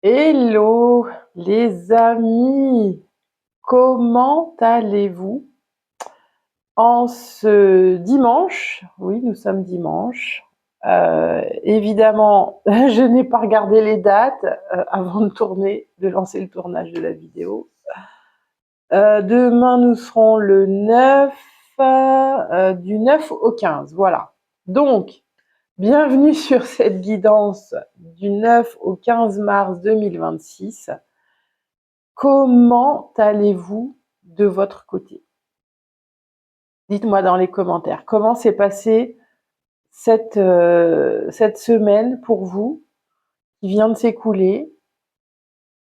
Hello les amis, comment allez-vous en ce dimanche? Oui, nous sommes dimanche. Évidemment, je n'ai pas regardé les dates avant de lancer le tournage de la vidéo. Demain, nous serons le 9, du 9 au 15, voilà. Donc, bienvenue sur cette guidance du 9 au 15 mars 2026. Comment allez-vous de votre côté? Dites-moi dans les commentaires. Comment s'est passée cette semaine pour vous qui vient de s'écouler?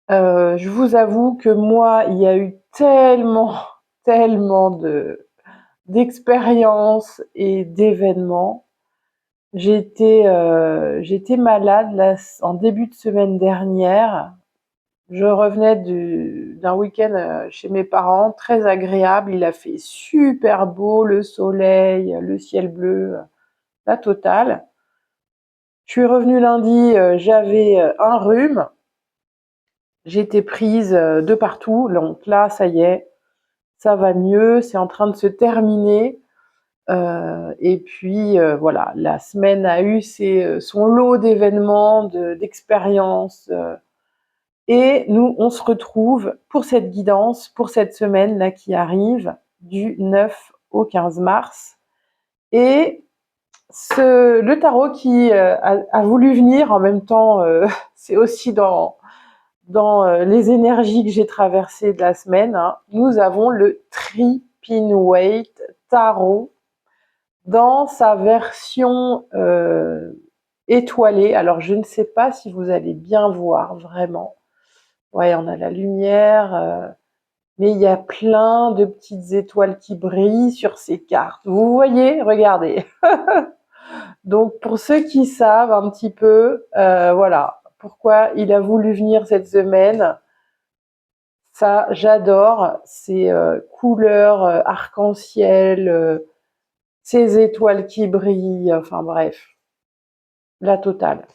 Je vous avoue que moi, il y a eu tellement d'expériences et d'événements. J'étais malade là, en début de semaine dernière. Je revenais d'un week-end chez mes parents, très agréable. Il a fait super beau, le soleil, le ciel bleu, la totale. Je suis revenue lundi, j'avais un rhume. J'étais prise de partout. Donc là, ça y est, ça va mieux, c'est en train de se terminer. Et puis voilà, la semaine a eu son lot d'événements, d'expériences. Et nous, on se retrouve pour cette guidance, pour cette semaine là qui arrive, du 9 au 15 mars. Et le tarot qui a voulu venir en même temps, c'est aussi dans les énergies que j'ai traversées de la semaine, hein. Nous avons le Tripinweight Tarot dans sa version étoilée. Alors, je ne sais pas si vous allez bien voir vraiment. Ouais, on a la lumière, mais il y a plein de petites étoiles qui brillent sur ces cartes. Vous voyez? Regardez. Donc, pour ceux qui savent un petit peu, voilà, pourquoi il a voulu venir cette semaine. Ça, j'adore. Ces couleurs arc-en-ciel, ces étoiles qui brillent, enfin bref, la totale.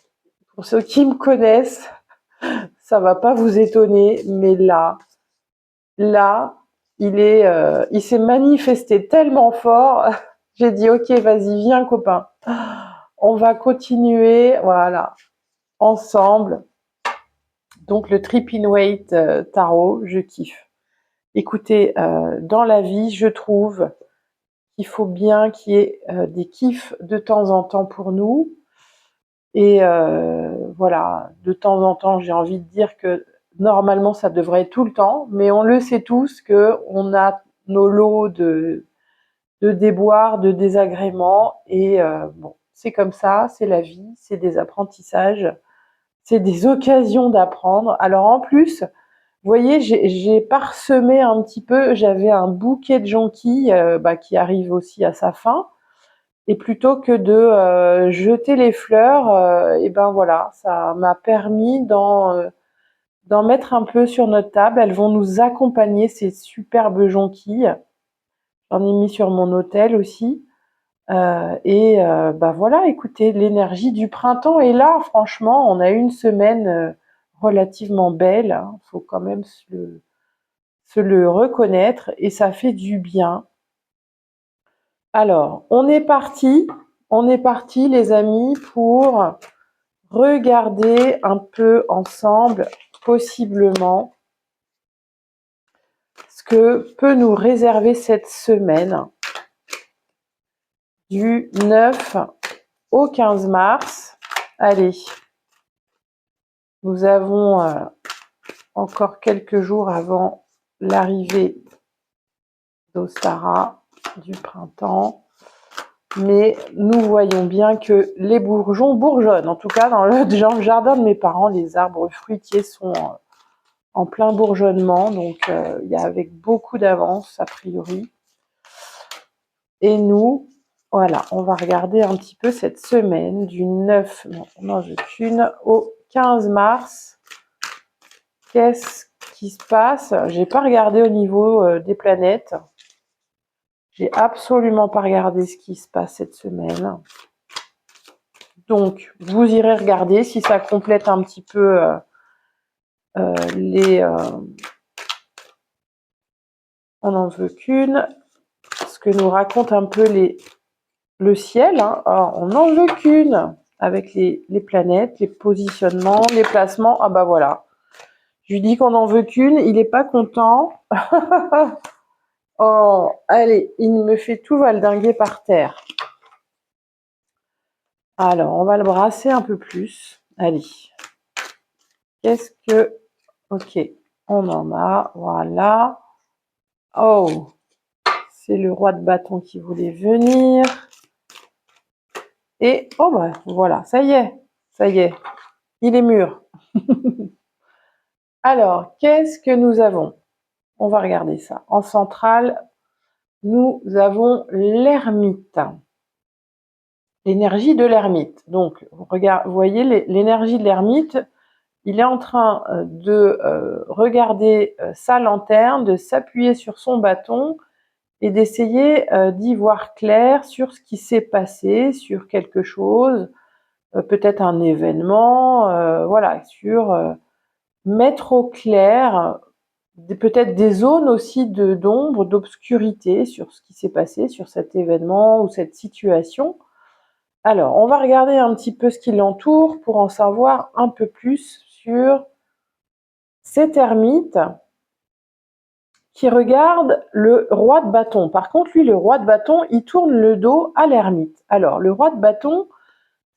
Pour ceux qui me connaissent, ça va pas vous étonner, mais là, il s'est manifesté tellement fort. J'ai dit ok, vas-y, viens copain, on va continuer, voilà, ensemble. Donc le Tripinweight Tarot, je kiffe. Écoutez, dans la vie, je trouve qu'il faut bien qu'il y ait des kiffs de temps en temps pour nous. Et voilà, de temps en temps, j'ai envie de dire que normalement, ça devrait être tout le temps, mais on le sait tous qu'on a nos lots de déboires, de désagréments, et bon, c'est comme ça, c'est la vie, c'est des apprentissages, c'est des occasions d'apprendre. Alors en plus, vous voyez, j'ai parsemé un petit peu, j'avais un bouquet de jonquilles qui arrive aussi à sa fin. Et plutôt que de jeter les fleurs, et ben voilà, ça m'a permis d'en mettre un peu sur notre table. Elles vont nous accompagner, ces superbes jonquilles. J'en ai mis sur mon autel aussi. Et bah voilà, écoutez, l'énergie du printemps est là. Franchement, on a eu une semaine relativement belle, hein, faut quand même se le reconnaître, et ça fait du bien. Alors, on est parti les amis pour regarder un peu ensemble, possiblement, ce que peut nous réserver cette semaine du 9 au 15 mars. Allez, nous avons encore quelques jours avant l'arrivée d'Ostara, du printemps. Mais nous voyons bien que les bourgeons bourgeonnent. En tout cas, dans le jardin de mes parents, les arbres fruitiers sont en plein bourgeonnement. Donc, il y a avec beaucoup d'avance, a priori. Et nous, voilà, on va regarder un petit peu cette semaine du 9, non, on n'en veut qu'une, au 15 mars. Qu'est-ce qui se passe? J'ai pas regardé au niveau des planètes. J'ai absolument pas regardé ce qui se passe cette semaine. Donc, vous irez regarder si ça complète un petit peu on n'en veut qu'une. Ce que nous raconte un peu le ciel, hein. Alors, on n'en veut qu'une avec les planètes, les positionnements, les placements. Ah bah voilà. Je lui dis qu'on n'en veut qu'une, il n'est pas content. Oh, allez, il me fait tout valdinguer par terre. Alors, on va le brasser un peu plus. Allez. Qu'est-ce que... Ok, on en a. Voilà. Oh, c'est le roi de bâton qui voulait venir. Et, oh bah, voilà, ça y est. Il est mûr. Alors, qu'est-ce que nous avons? On va regarder ça. En centrale, nous avons l'ermite. L'énergie de l'ermite. Donc, vous voyez l'énergie de l'ermite, il est en train de regarder sa lanterne, de s'appuyer sur son bâton et d'essayer d'y voir clair sur ce qui s'est passé, sur quelque chose, peut-être un événement, voilà, sur mettre au clair peut-être des zones aussi d'ombre, d'obscurité sur ce qui s'est passé, sur cet événement ou cette situation. Alors, on va regarder un petit peu ce qui l'entoure pour en savoir un peu plus sur cet ermite qui regarde le roi de bâton. Par contre, lui, le roi de bâton, il tourne le dos à l'ermite. Alors, le roi de bâton,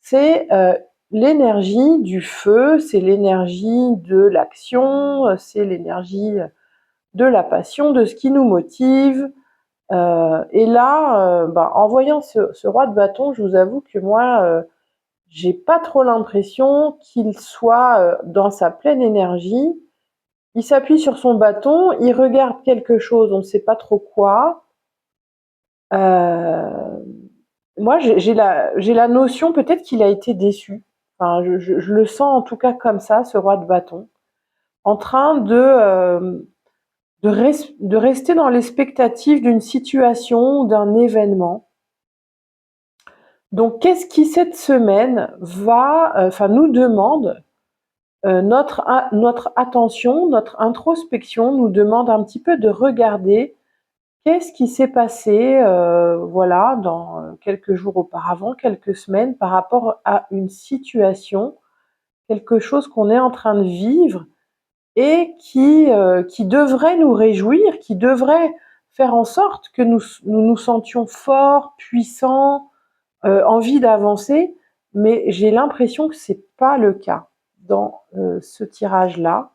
c'est l'énergie du feu, c'est l'énergie de l'action, c'est l'énergie de la passion, de ce qui nous motive. Et là, en voyant ce roi de bâton, je vous avoue que moi, j'ai pas trop l'impression qu'il soit dans sa pleine énergie. Il s'appuie sur son bâton, il regarde quelque chose, on ne sait pas trop quoi. Moi, j'ai la notion peut-être qu'il a été déçu. Enfin, je le sens en tout cas comme ça, ce roi de bâton, en train de rester dans l'expectative d'une situation ou d'un événement. Donc, qu'est-ce qui cette semaine nous demande notre attention, notre introspection nous demande un petit peu de regarder qu'est-ce qui s'est passé, voilà, dans quelques jours auparavant, quelques semaines, par rapport à une situation, quelque chose qu'on est en train de vivre et qui devrait nous réjouir, qui devrait faire en sorte que nous sentions forts, puissants, envie d'avancer, mais j'ai l'impression que c'est pas le cas dans ce tirage-là.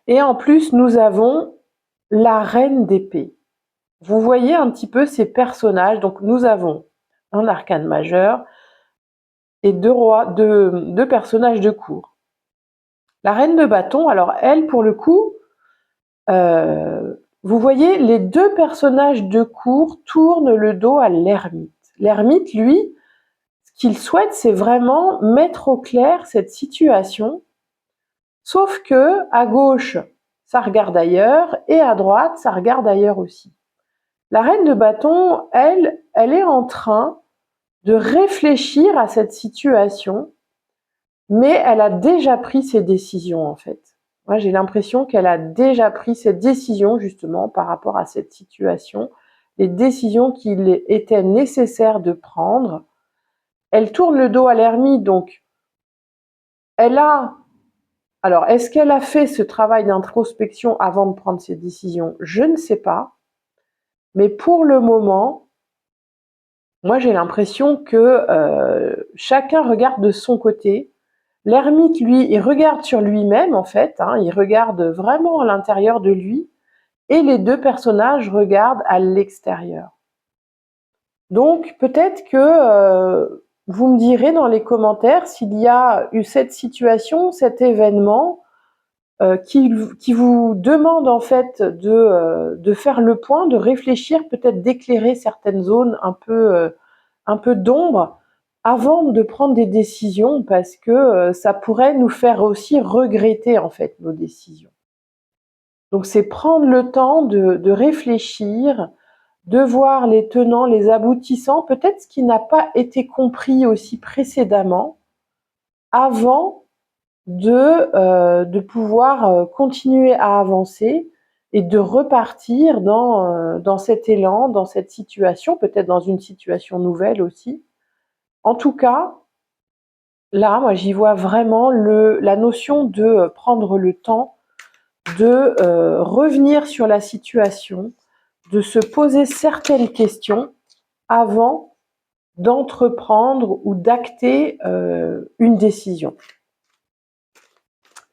Et en plus, nous avons la reine d'épée. Vous voyez un petit peu ces personnages. Donc, nous avons un arcane majeur et deux personnages de cour. La reine de bâton, alors elle, pour le coup, vous voyez, les deux personnages de cour tournent le dos à l'ermite. L'ermite, lui, ce qu'il souhaite, c'est vraiment mettre au clair cette situation. Sauf que à gauche, ça regarde ailleurs, et à droite, ça regarde ailleurs aussi. La reine de bâton, elle est en train de réfléchir à cette situation, mais elle a déjà pris ses décisions en fait. Moi, j'ai l'impression qu'elle a déjà pris ses décisions justement par rapport à cette situation, les décisions qu'il était nécessaire de prendre. Elle tourne le dos à l'ermite, donc elle a... Alors, est-ce qu'elle a fait ce travail d'introspection avant de prendre ses décisions? Je ne sais pas. Mais pour le moment, moi j'ai l'impression que chacun regarde de son côté. L'ermite, lui, il regarde sur lui-même en fait, hein, il regarde vraiment à l'intérieur de lui, et les deux personnages regardent à l'extérieur. Donc peut-être que vous me direz dans les commentaires s'il y a eu cette situation, cet événement qui vous demande en fait de faire le point, de réfléchir, peut-être d'éclairer certaines zones un peu d'ombre avant de prendre des décisions, parce que ça pourrait nous faire aussi regretter en fait nos décisions. Donc c'est prendre le temps de réfléchir, de voir les tenants, les aboutissants, peut-être ce qui n'a pas été compris aussi précédemment, avant de pouvoir continuer à avancer et de repartir dans cet élan, dans cette situation, peut-être dans une situation nouvelle aussi. En tout cas, là, moi, j'y vois vraiment la notion de prendre le temps de revenir sur la situation, de se poser certaines questions avant d'entreprendre ou d'acter une décision.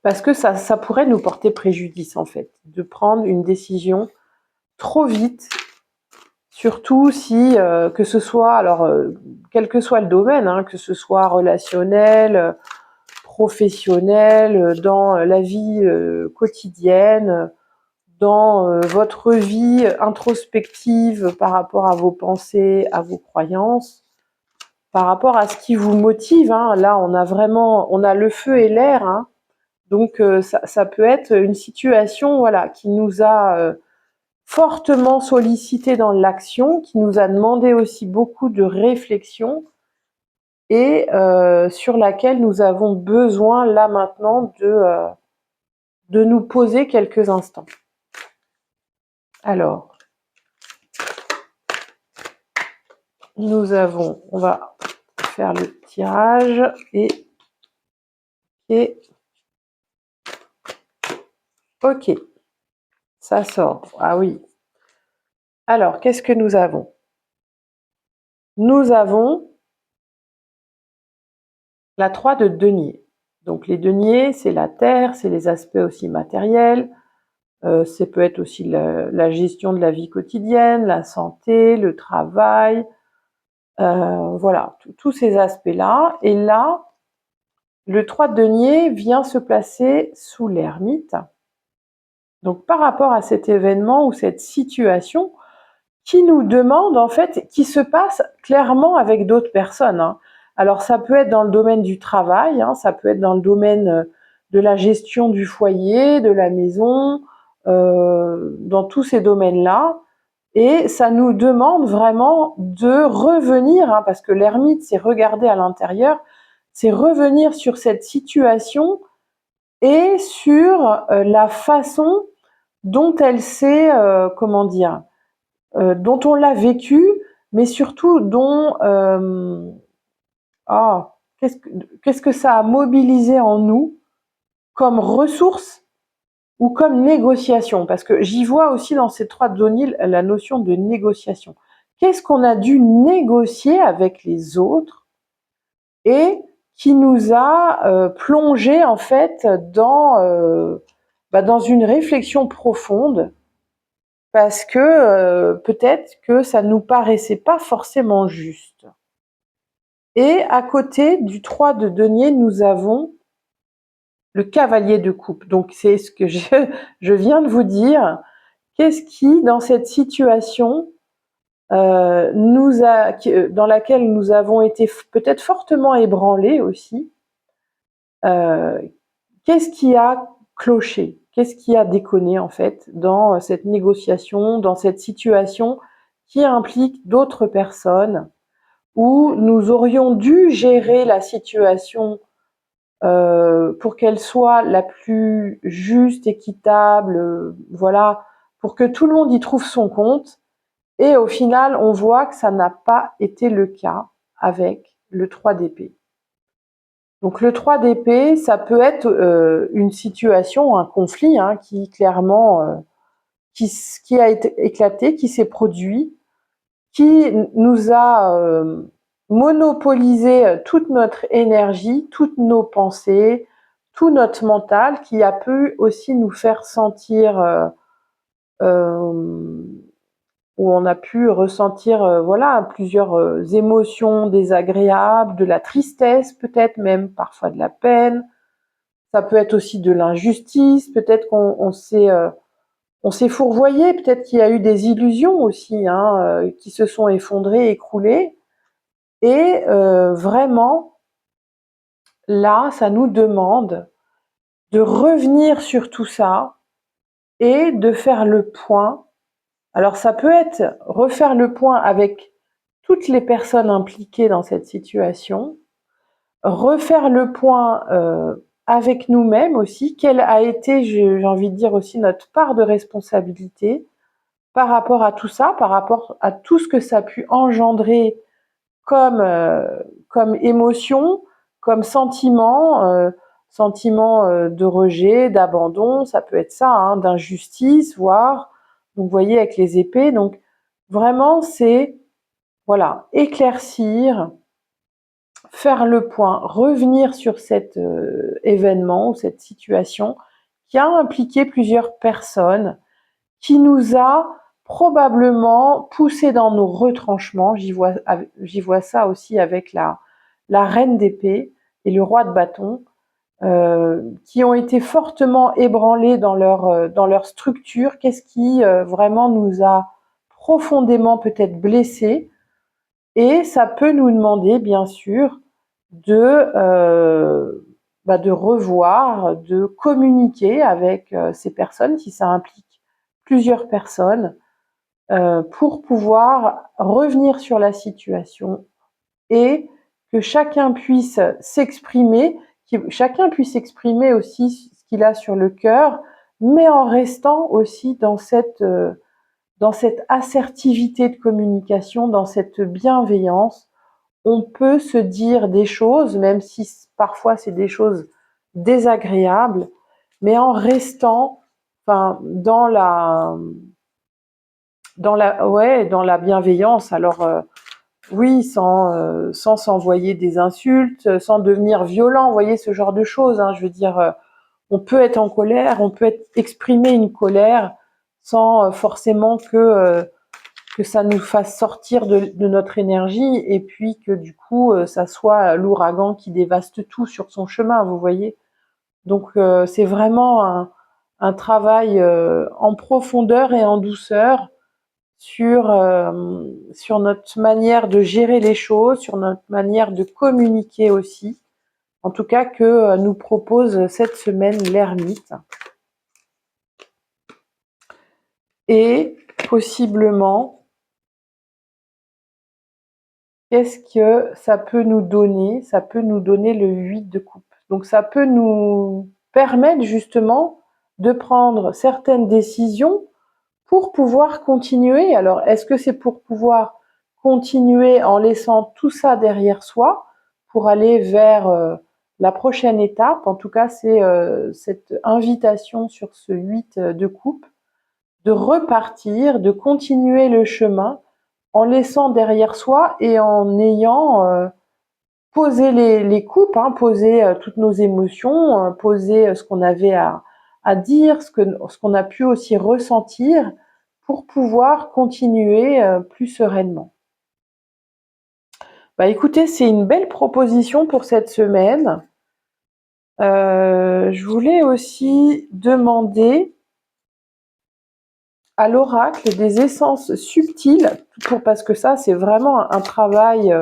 Parce que ça pourrait nous porter préjudice, en fait, de prendre une décision trop vite, surtout si, que ce soit, alors, quel que soit le domaine, hein, que ce soit relationnel, professionnel, dans la vie quotidienne, dans votre vie introspective par rapport à vos pensées, à vos croyances, par rapport à ce qui vous motive. Hein. Là, on a le feu et l'air, hein. Donc ça peut être une situation, voilà, qui nous a fortement sollicité dans l'action, qui nous a demandé aussi beaucoup de réflexion et sur laquelle nous avons besoin là maintenant de nous poser quelques instants. Alors, on va faire le tirage et ok, ça sort. Ah oui. Alors, qu'est-ce que nous avons? Nous avons la 3 de denier. Donc les deniers, c'est la terre, c'est les aspects aussi matériels, ça peut être aussi la gestion de la vie quotidienne, la santé, le travail, voilà, tous ces aspects-là. Et là, le 3 de denier vient se placer sous l'ermite. Donc par rapport à cet événement ou cette situation qui nous demande, en fait, qui se passe clairement avec d'autres personnes, hein. Alors ça peut être dans le domaine du travail, hein, ça peut être dans le domaine de la gestion du foyer, de la maison, dans tous ces domaines-là. Et ça nous demande vraiment de revenir, hein, parce que l'ermite, c'est regarder à l'intérieur, c'est revenir sur cette situation et sur la façon dont elle s'est, comment dire, dont on l'a vécu, mais surtout dont qu'est-ce que ça a mobilisé en nous comme ressources ou comme négociation, parce que j'y vois aussi dans ces 3 O'Neill la notion de négociation. Qu'est-ce qu'on a dû négocier avec les autres et qui nous a plongé en fait dans une réflexion profonde, parce que peut-être que ça nous paraissait pas forcément juste. Et à côté du 3 de denier, nous avons le cavalier de coupe. Donc c'est ce que je viens de vous dire. Qu'est-ce qui, dans cette situation, dans laquelle nous avons été peut-être fortement ébranlés aussi, qu'est-ce qui a cloché? Qu'est-ce qui a déconné en fait dans cette négociation, dans cette situation qui implique d'autres personnes, où nous aurions dû gérer la situation pour qu'elle soit la plus juste, équitable, voilà, pour que tout le monde y trouve son compte. Et au final, on voit que ça n'a pas été le cas avec le 3 d'épée. Donc le 3 d'épée, ça peut être une situation, un conflit, hein, qui clairement qui a été éclaté, qui s'est produit, qui nous a monopolisé toute notre énergie, toutes nos pensées, tout notre mental, qui a pu aussi nous faire sentir, où on a pu ressentir voilà, plusieurs émotions désagréables, de la tristesse peut-être même, parfois de la peine. Ça peut être aussi de l'injustice, peut-être qu'on s'est fourvoyé, peut-être qu'il y a eu des illusions aussi, hein, qui se sont effondrées, écroulées. Et vraiment, là, ça nous demande de revenir sur tout ça et de faire le point. Alors ça peut être refaire le point avec toutes les personnes impliquées dans cette situation, refaire le point avec nous-mêmes aussi, quelle a été, j'ai envie de dire aussi, notre part de responsabilité par rapport à tout ça, par rapport à tout ce que ça a pu engendrer comme émotion, comme sentiment, de rejet, d'abandon, ça peut être ça, hein, d'injustice, voire, donc vous voyez avec les épées, donc vraiment c'est, voilà, éclaircir, faire le point, revenir sur cet événement ou cette situation qui a impliqué plusieurs personnes, qui nous a probablement poussé dans nos retranchements. J'y vois ça aussi avec la reine d'épée et le roi de bâton, qui ont été fortement ébranlés dans leur structure. Qu'est-ce qui vraiment nous a profondément peut-être blessés? Et ça peut nous demander, bien sûr, de revoir, de communiquer avec ces personnes, si ça implique plusieurs personnes, pour pouvoir revenir sur la situation et que chacun puisse s'exprimer, chacun puisse exprimer aussi ce qu'il a sur le cœur, mais en restant aussi dans cette assertivité de communication, dans cette bienveillance. On peut se dire des choses, même si parfois c'est des choses désagréables, mais en restant, enfin, dans la bienveillance. Alors oui, sans s'envoyer des insultes, sans devenir violent, vous voyez, ce genre de choses, hein. Je veux dire, on peut être en colère, on peut exprimer une colère sans forcément que ça nous fasse sortir de notre énergie et puis que du coup, ça soit l'ouragan qui dévaste tout sur son chemin, vous voyez. Donc c'est vraiment un travail en profondeur et en douceur sur notre manière de gérer les choses, sur notre manière de communiquer aussi. En tout cas, que nous propose cette semaine l'ermite. Et possiblement, qu'est-ce que ça peut nous donner? Ça peut nous donner le 8 de coupe. Donc ça peut nous permettre justement de prendre certaines décisions pour pouvoir continuer. Alors, est-ce que c'est pour pouvoir continuer en laissant tout ça derrière soi pour aller vers la prochaine étape? En tout cas, c'est cette invitation sur ce 8 de coupe, de repartir, de continuer le chemin en laissant derrière soi et en ayant posé les coupes, hein, posé toutes nos émotions, posé ce qu'on avait à dire, ce qu'on a pu aussi ressentir pour pouvoir continuer plus sereinement. Bah écoutez, c'est une belle proposition pour cette semaine. Je voulais aussi demander à l'oracle des essences subtiles, parce que ça c'est vraiment un travail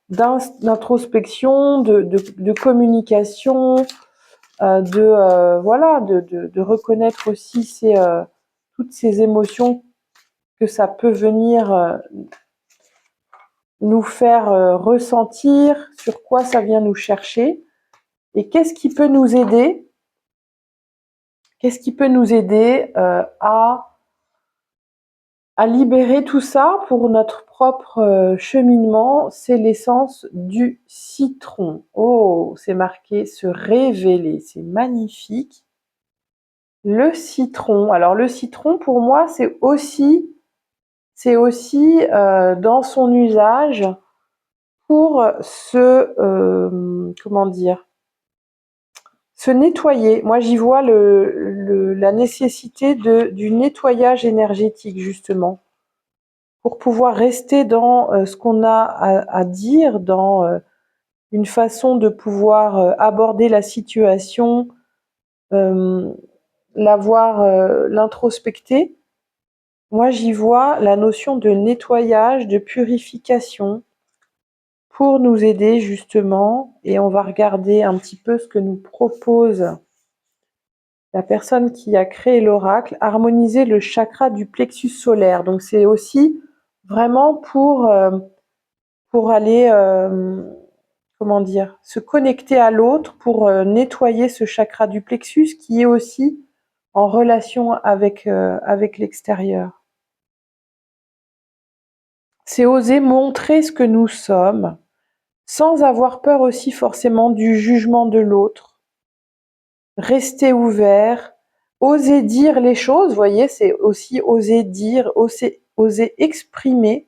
d'introspection, de communication, de reconnaître aussi toutes ces émotions que ça peut venir nous faire ressentir, sur quoi ça vient nous chercher, et qu'est-ce qui peut nous aider à libérer tout ça pour notre propre cheminement. C'est l'essence du citron. Oh, c'est marqué se révéler, c'est magnifique. Le citron. Alors le citron, pour moi, c'est aussi dans son usage pour se nettoyer. Moi, j'y vois la nécessité du nettoyage énergétique, justement, pour pouvoir rester dans ce qu'on a à dire, dans une façon de pouvoir aborder la situation, l'introspecter. Moi, j'y vois la notion de nettoyage, de purification, pour nous aider justement, et on va regarder un petit peu ce que nous propose la personne qui a créé l'oracle, harmoniser le chakra du plexus solaire. Donc c'est aussi vraiment pour aller comment dire, se connecter à l'autre pour nettoyer ce chakra du plexus qui est aussi en relation avec l'extérieur. C'est oser montrer ce que nous sommes, sans avoir peur aussi forcément du jugement de l'autre. Rester ouvert, oser dire les choses, vous voyez, c'est aussi oser dire, oser exprimer,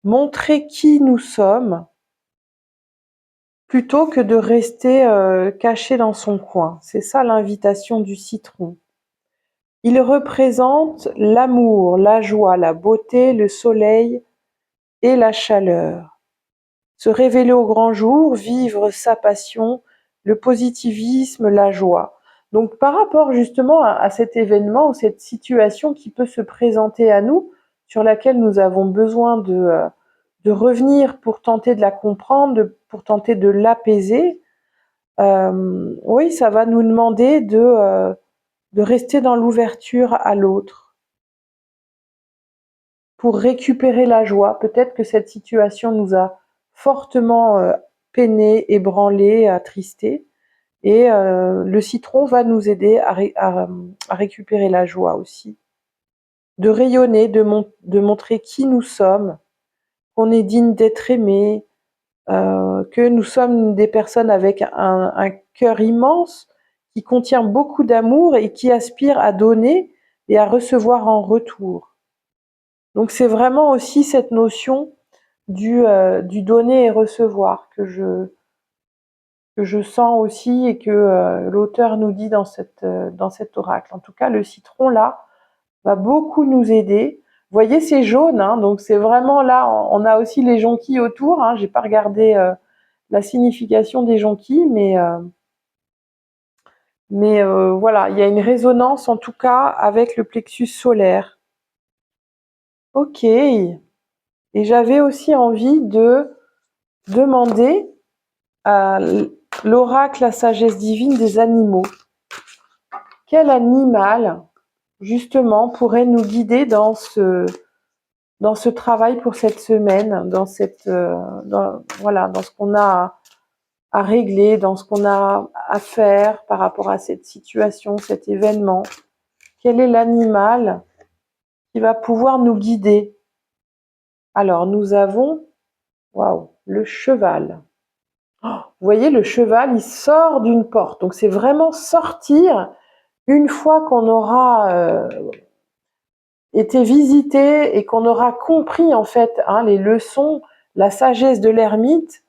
montrer qui nous sommes, plutôt que de rester caché dans son coin. C'est ça l'invitation du citron. Il représente l'amour, la joie, la beauté, le soleil et la chaleur. Se révéler au grand jour, vivre sa passion, le positivisme, la joie. Donc par rapport justement à cet événement ou cette situation qui peut se présenter à nous, sur laquelle nous avons besoin de revenir pour tenter de la comprendre, pour tenter de l'apaiser, oui, ça va nous demander de rester dans l'ouverture à l'autre pour récupérer la joie. Peut-être que cette situation nous a fortement peiné, ébranlé, attristé. Et le citron va nous aider à récupérer la joie aussi. De rayonner, de montrer qui nous sommes, qu'on est digne d'être aimé, que nous sommes des personnes avec un cœur immense qui contient beaucoup d'amour et qui aspire à donner et à recevoir en retour. Donc c'est vraiment aussi cette notion du donner et recevoir que je sens aussi et que l'auteur nous dit dans cet oracle. En tout cas, le citron là va beaucoup nous aider. Vous voyez, c'est jaune, hein, donc c'est vraiment là, on a aussi les jonquilles autour. Hein, j'ai pas regardé la signification des jonquilles, mais voilà, il y a une résonance en tout cas avec le plexus solaire. Ok. Et j'avais aussi envie de demander à l'oracle, la sagesse divine des animaux. Quel animal, justement, pourrait nous guider dans ce travail pour cette semaine, voilà, dans ce qu'on a à régler, dans ce qu'on a à faire par rapport à cette situation, cet événement? Quel est l'animal qui va pouvoir nous guider? Alors, nous avons, waouh, le cheval. Vous voyez, le cheval, il sort d'une porte. Donc, c'est vraiment sortir une fois qu'on aura été visité et qu'on aura compris, en fait, les leçons, la sagesse de l'ermite.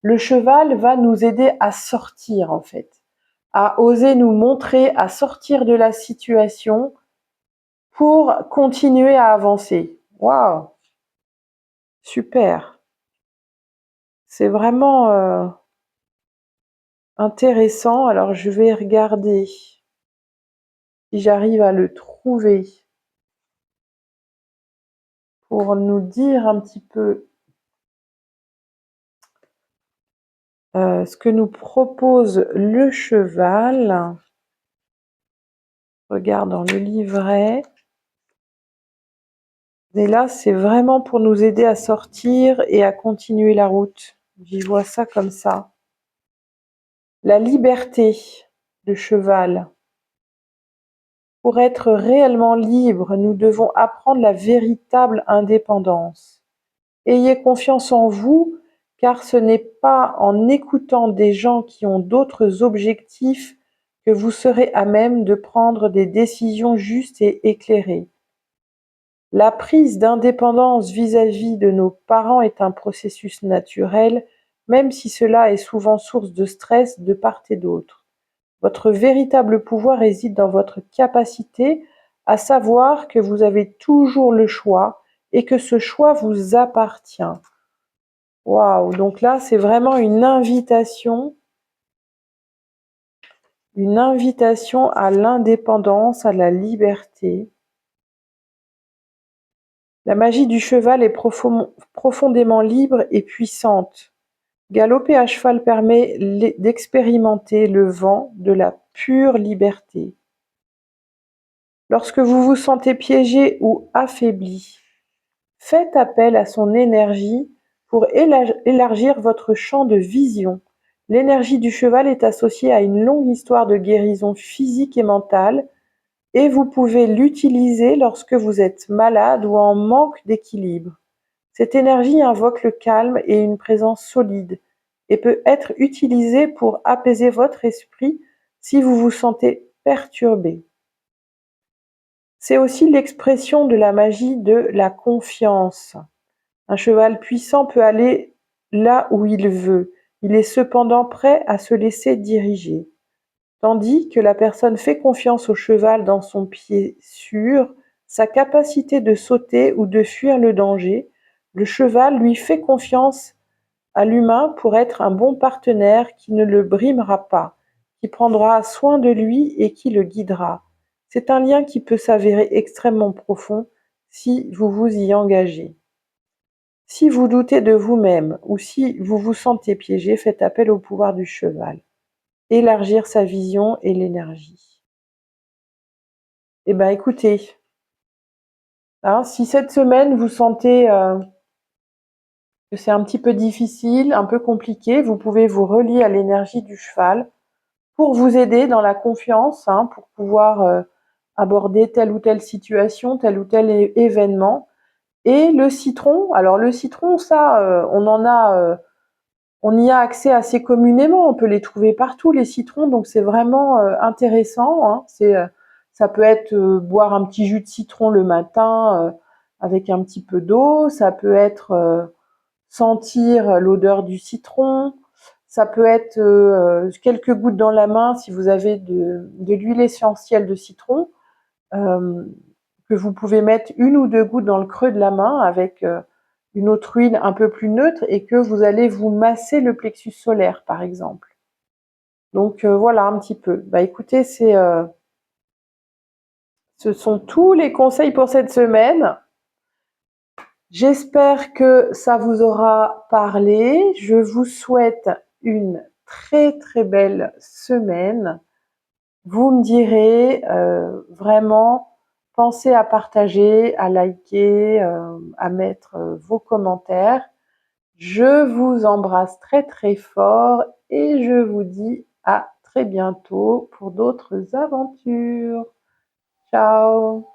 Le cheval va nous aider à sortir, en fait, à oser nous montrer, à sortir de la situation pour continuer à avancer. Waouh, super. C'est vraiment intéressant. Alors, je vais regarder si j'arrive à le trouver pour nous dire un petit peu ce que nous propose le cheval. Regarde dans le livret. Et là, c'est vraiment pour nous aider à sortir et à continuer la route. J'y vois ça comme ça. La liberté, le cheval. Pour être réellement libre, nous devons apprendre la véritable indépendance. Ayez confiance en vous, car ce n'est pas en écoutant des gens qui ont d'autres objectifs que vous serez à même de prendre des décisions justes et éclairées. La prise d'indépendance vis-à-vis de nos parents est un processus naturel, même si cela est souvent source de stress de part et d'autre. Votre véritable pouvoir réside dans votre capacité à savoir que vous avez toujours le choix et que ce choix vous appartient. Waouh, donc là, c'est vraiment une invitation à l'indépendance, à la liberté. La magie du cheval est profondément libre et puissante. Galoper à cheval permet d'expérimenter le vent de la pure liberté. Lorsque vous vous sentez piégé ou affaibli, faites appel à son énergie pour élargir votre champ de vision. L'énergie du cheval est associée à une longue histoire de guérison physique et mentale, et vous pouvez l'utiliser lorsque vous êtes malade ou en manque d'équilibre. Cette énergie invoque le calme et une présence solide et peut être utilisée pour apaiser votre esprit si vous vous sentez perturbé. C'est aussi l'expression de la magie de la confiance. Un cheval puissant peut aller là où il veut, il est cependant prêt à se laisser diriger. Tandis que la personne fait confiance au cheval dans son pied sûr, sa capacité de sauter ou de fuir le danger, le cheval lui fait confiance à l'humain pour être un bon partenaire qui ne le brimera pas, qui prendra soin de lui et qui le guidera. C'est un lien qui peut s'avérer extrêmement profond si vous vous y engagez. Si vous doutez de vous-même ou si vous vous sentez piégé, faites appel au pouvoir du cheval. Élargir sa vision et l'énergie. Eh bien, écoutez, hein, si cette semaine vous sentez que c'est un petit peu difficile, un peu compliqué, vous pouvez vous relier à l'énergie du cheval pour vous aider dans la confiance, hein, pour pouvoir aborder telle ou telle situation, tel ou tel événement. Et le citron, alors le citron, ça, on y a accès assez communément, on peut les trouver partout, les citrons, donc c'est vraiment intéressant, hein. Ça peut être boire un petit jus de citron le matin avec un petit peu d'eau, ça peut être sentir l'odeur du citron, ça peut être quelques gouttes dans la main si vous avez de l'huile essentielle de citron, euh, que vous pouvez mettre 1 ou 2 gouttes dans le creux de la main avec une autre huile un peu plus neutre et que vous allez vous masser le plexus solaire, par exemple. Donc voilà un petit peu. Bah écoutez, ce sont tous les conseils pour cette semaine. J'espère que ça vous aura parlé. Je vous souhaite une très très belle semaine. Vous me direz vraiment, pensez à partager, à liker, à mettre vos commentaires. Je vous embrasse très très fort et je vous dis à très bientôt pour d'autres aventures. Ciao!